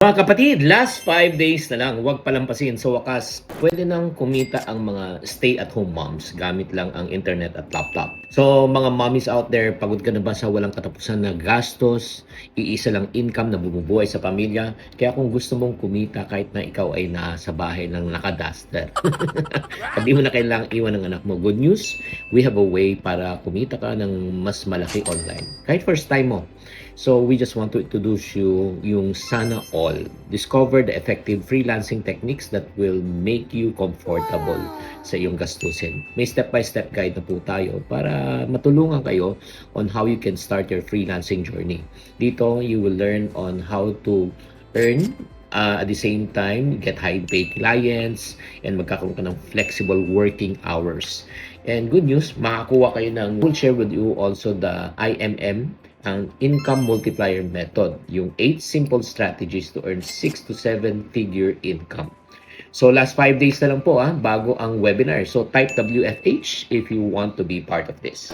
Mga kapatid, last 5 days na lang, huwag palampasin. Sa wakas, pwede nang kumita ang mga stay-at-home moms gamit lang ang internet at laptop. So, mga mommies out there, pagod ka na ba sa walang katapusan na gastos, iisa lang income na bumubuhay sa pamilya? Kaya kung gusto mong kumita kahit na ikaw ay nasa bahay ng nakaduster, at di mo na kailangang iwan ng anak mo. Good news, we have a way para kumita ka ng mas malaki online. Kahit first time mo. So we just want to introduce you yung Sana All. Discover the effective freelancing techniques that will make you comfortable sa iyong gastusin. May step-by-step guide na po tayo para matulungan kayo on how you can start your freelancing journey. Dito, you will learn on how to earn at the same time, get high-paid clients, and magkakaroon ka ng flexible working hours. And good news, makakuha kayo ng, we'll share with you also the IMM, ang income multiplier method, yung 8 simple strategies to earn 6 to 7 figure income. So last 5 days na lang po bago ang webinar. So type WFH if you want to be part of this.